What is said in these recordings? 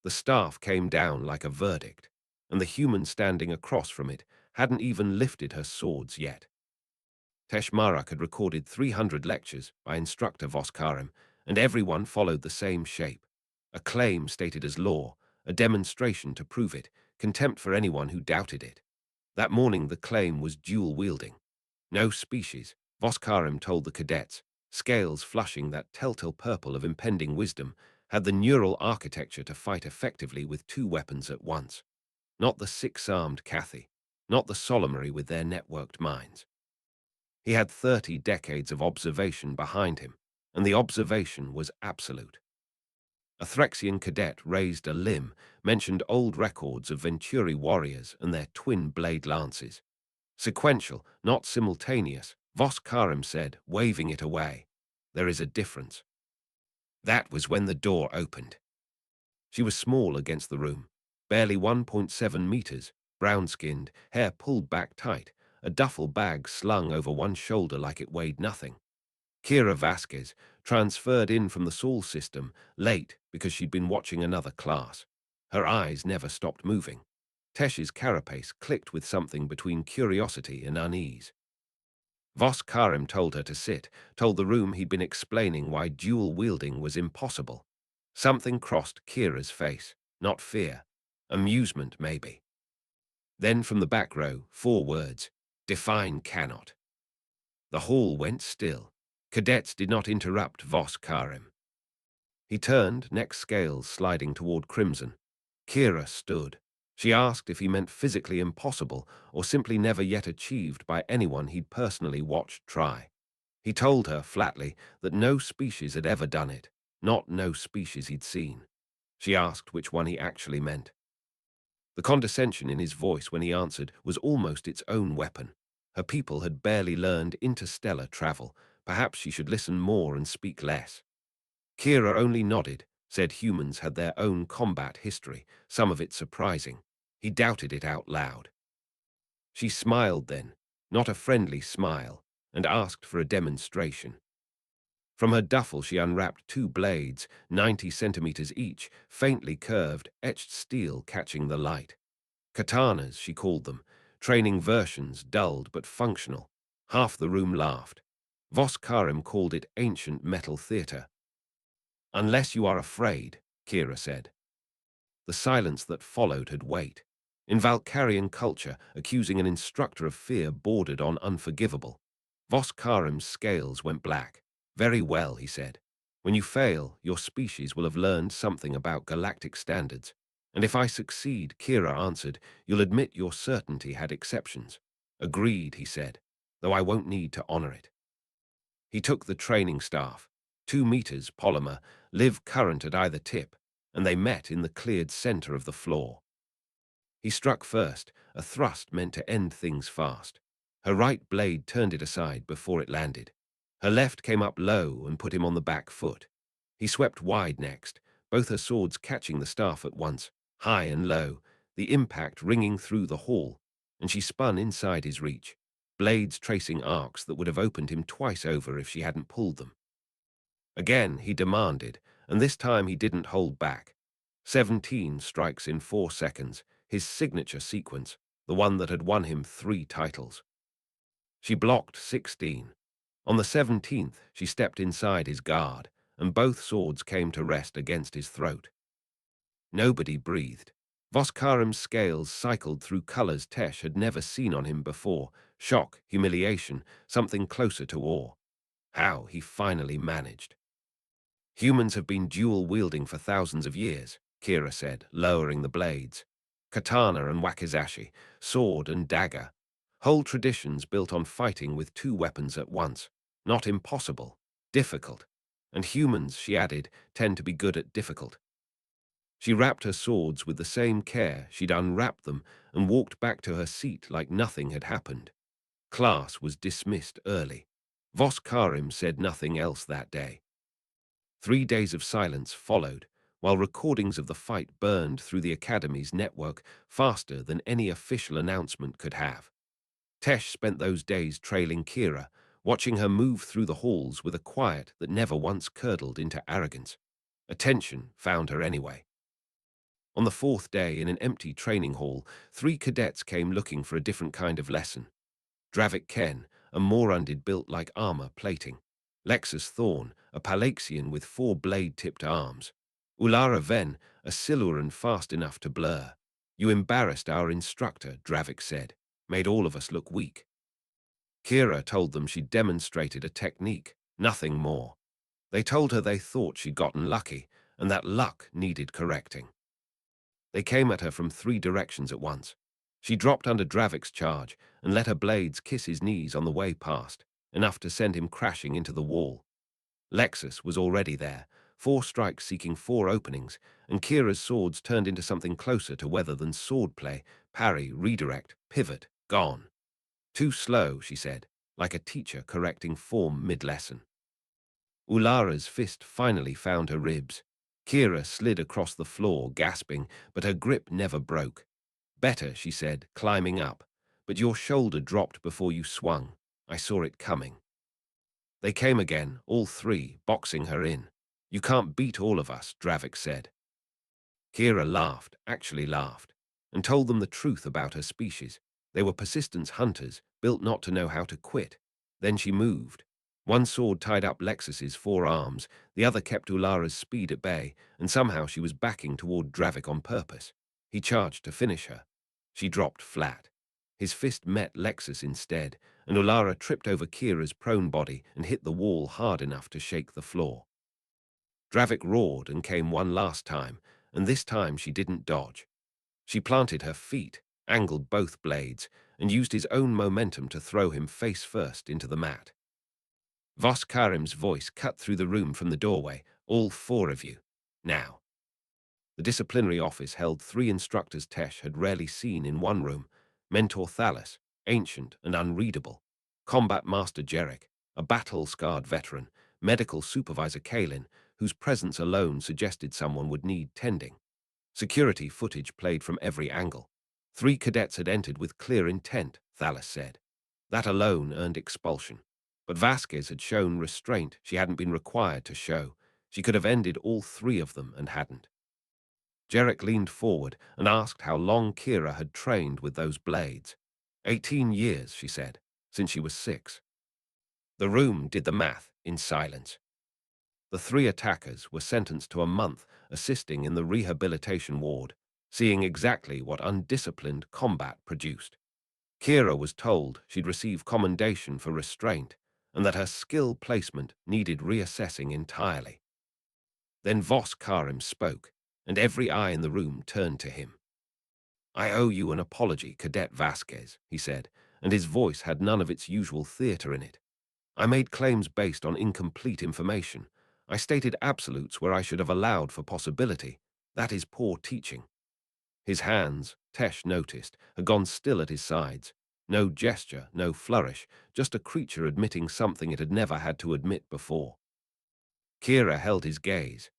The staff came down like a verdict, and the human standing across from it hadn't even lifted her swords yet. Teshmarak had recorded 300 lectures by Instructor Voskarim, and everyone followed the same shape. A claim stated as law, a demonstration to prove it, contempt for anyone who doubted it. That morning the claim was dual-wielding. No species, Voskarim told the cadets, scales flushing that telltale purple of impending wisdom, had the neural architecture to fight effectively with two weapons at once. Not the six-armed Cathy, not the Solomari with their networked minds. He had 30 decades of observation behind him, and the observation was absolute. A Threxian cadet raised a limb, mentioned old records of Venturi warriors and their twin blade lances. Sequential, not simultaneous, Voskarim said, waving it away. There is a difference. That was when the door opened. She was small against the room, barely 1.7 meters, brown-skinned, hair pulled back tight, a duffel bag slung over one shoulder like it weighed nothing. Kira Vasquez, transferred in from the Saul system, late because she'd been watching another class. Her eyes never stopped moving. Tesh's carapace clicked with something between curiosity and unease. Voskarim told her to sit, told the room he'd been explaining why dual-wielding was impossible. Something crossed Kira's face, not fear. Amusement, maybe. Then from the back row, 4 words, define cannot. The hall went still. Cadets did not interrupt Voskarim. He turned, neck scales sliding toward crimson. Kira stood. She asked if he meant physically impossible or simply never yet achieved by anyone he'd personally watched try. He told her flatly that no species had ever done it, not no species he'd seen. She asked which one he actually meant. The condescension in his voice when he answered was almost its own weapon. Her people had barely learned interstellar travel. Perhaps she should listen more and speak less. Kira only nodded, said humans had their own combat history, some of it surprising. He doubted it out loud. She smiled then, not a friendly smile, and asked for a demonstration. From her duffel she unwrapped 2 blades, 90 centimeters each, faintly curved, etched steel catching the light. Katanas, she called them, training versions, dulled but functional. Half the room laughed. Voskarim called it ancient metal theater. Unless you are afraid, Kira said. The silence that followed had weight. In Valkyrian culture, accusing an instructor of fear bordered on unforgivable. Voskarim's scales went black. Very well, he said. When you fail, your species will have learned something about galactic standards. And if I succeed, Kira answered, you'll admit your certainty had exceptions. Agreed, he said, though I won't need to honor it. He took the training staff, 2 meters polymer, live current at either tip, and they met in the cleared center of the floor. He struck first, a thrust meant to end things fast. Her right blade turned it aside before it landed. Her left came up low and put him on the back foot. He swept wide next, both her swords catching the staff at once, high and low, the impact ringing through the hall, and she spun inside his reach, blades tracing arcs that would have opened him twice over if she hadn't pulled them. Again he demanded, and this time he didn't hold back. 17 strikes in 4 seconds, his signature sequence, the one that had won him 3 titles. She blocked 16. On the 17th, she stepped inside his guard, and both swords came to rest against his throat. Nobody breathed. Voskarim's scales cycled through colors Tesh had never seen on him before, shock, humiliation, something closer to awe. How he finally managed. Humans have been dual-wielding for thousands of years, Kira said, lowering the blades. Katana and wakizashi, sword and dagger. Whole traditions built on fighting with 2 weapons at once. Not impossible, difficult. And humans, she added, tend to be good at difficult. She wrapped her swords with the same care she'd unwrapped them and walked back to her seat like nothing had happened. Class was dismissed early. Voskarim said nothing else that day. 3 days of silence followed, while recordings of the fight burned through the Academy's network faster than any official announcement could have. Tesh spent those days trailing Kira, watching her move through the halls with a quiet that never once curdled into arrogance. Attention found her anyway. On the fourth day, in an empty training hall, 3 cadets came looking for a different kind of lesson. Dravik Ken, a Morundid built like armor plating. Lexus Thorn, a Palaxian with 4 blade-tipped arms. Ulara Ven, a Siluran fast enough to blur. You embarrassed our instructor, Dravik said. Made all of us look weak. Kira told them she'd demonstrated a technique, nothing more. They told her they thought she'd gotten lucky, and that luck needed correcting. They came at her from 3 directions at once. She dropped under Dravik's charge and let her blades kiss his knees on the way past, enough to send him crashing into the wall. Lexus was already there, 4 strikes seeking 4 openings, and Kira's swords turned into something closer to weather than swordplay, parry, redirect, pivot, gone. Too slow, she said, like a teacher correcting form mid-lesson. Ulara's fist finally found her ribs. Kira slid across the floor, gasping, but her grip never broke. Better, she said, climbing up, but your shoulder dropped before you swung. I saw it coming. They came again, all 3, boxing her in. You can't beat all of us, Dravik said. Kira laughed, actually laughed, and told them the truth about her species. They were persistence hunters, built not to know how to quit. Then she moved. One sword tied up Lexus's 4 arms, the other kept Ulara's speed at bay, and somehow she was backing toward Dravik on purpose. He charged to finish her. She dropped flat. His fist met Lexus instead, and Ulara tripped over Kira's prone body and hit the wall hard enough to shake the floor. Dravik roared and came one last time, and this time she didn't dodge. She planted her feet, angled both blades, and used his own momentum to throw him face first into the mat. Voskarim's voice cut through the room from the doorway. All 4 of you. Now. The disciplinary office held 3 instructors Tesh had rarely seen in one room. Mentor Thalas, ancient and unreadable. Combat Master Jarek, a battle-scarred veteran. Medical Supervisor Kalin, whose presence alone suggested someone would need tending. Security footage played from every angle. 3 cadets had entered with clear intent, Thalas said. That alone earned expulsion. But Vasquez had shown restraint she hadn't been required to show. She could have ended all 3 of them and hadn't. Jarek leaned forward and asked how long Kira had trained with those blades. 18 years, she said, since she was 6. The room did the math in silence. The 3 attackers were sentenced to a month assisting in the rehabilitation ward, seeing exactly what undisciplined combat produced. Kira was told she'd receive commendation for restraint and that her skill placement needed reassessing entirely. Then Vos Karim spoke, and every eye in the room turned to him. I owe you an apology, Cadet Vasquez, he said, and his voice had none of its usual theater in it. I made claims based on incomplete information. I stated absolutes where I should have allowed for possibility. That is poor teaching. His hands, Tesh noticed, had gone still at his sides. No gesture, no flourish, just a creature admitting something it had never had to admit before. Kira held his gaze.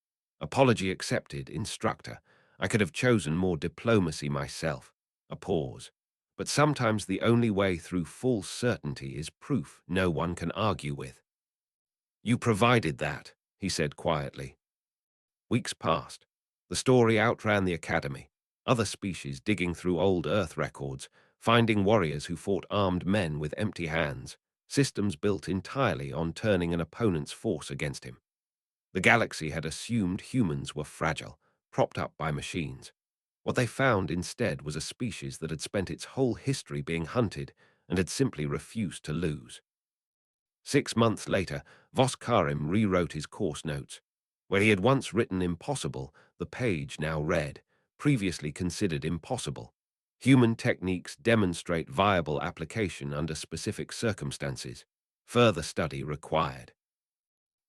Apology accepted, Instructor. I could have chosen more diplomacy myself. A pause. But sometimes the only way through false certainty is proof no one can argue with. You provided that, he said quietly. Weeks passed. The story outran the academy. Other species digging through old Earth records, finding warriors who fought armed men with empty hands, systems built entirely on turning an opponent's force against him. The galaxy had assumed humans were fragile, propped up by machines. What they found instead was a species that had spent its whole history being hunted and had simply refused to lose. 6 months later, Voskarim rewrote his course notes. Where he had once written impossible, the page now read, previously considered impossible. Human techniques demonstrate viable application under specific circumstances. Further study required.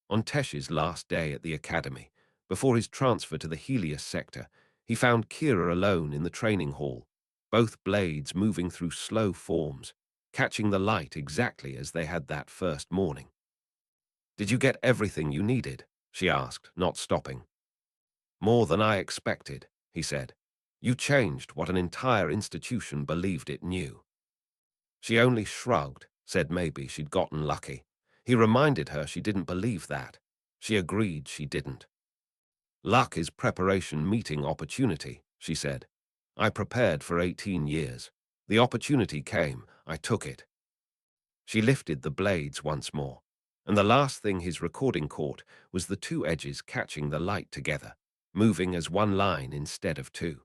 On Tesh's last day at the academy, before his transfer to the Helios sector, he found Kira alone in the training hall, both blades moving through slow forms, catching the light exactly as they had that first morning. Did you get everything you needed? She asked, not stopping. More than I expected, he said. You changed what an entire institution believed it knew. She only shrugged, said maybe she'd gotten lucky. He reminded her she didn't believe that. She agreed she didn't. Luck is preparation meeting opportunity, she said. I prepared for 18 years. The opportunity came. I took it. She lifted the blades once more, and the last thing his recording caught was the two edges catching the light together, moving as one line instead of two.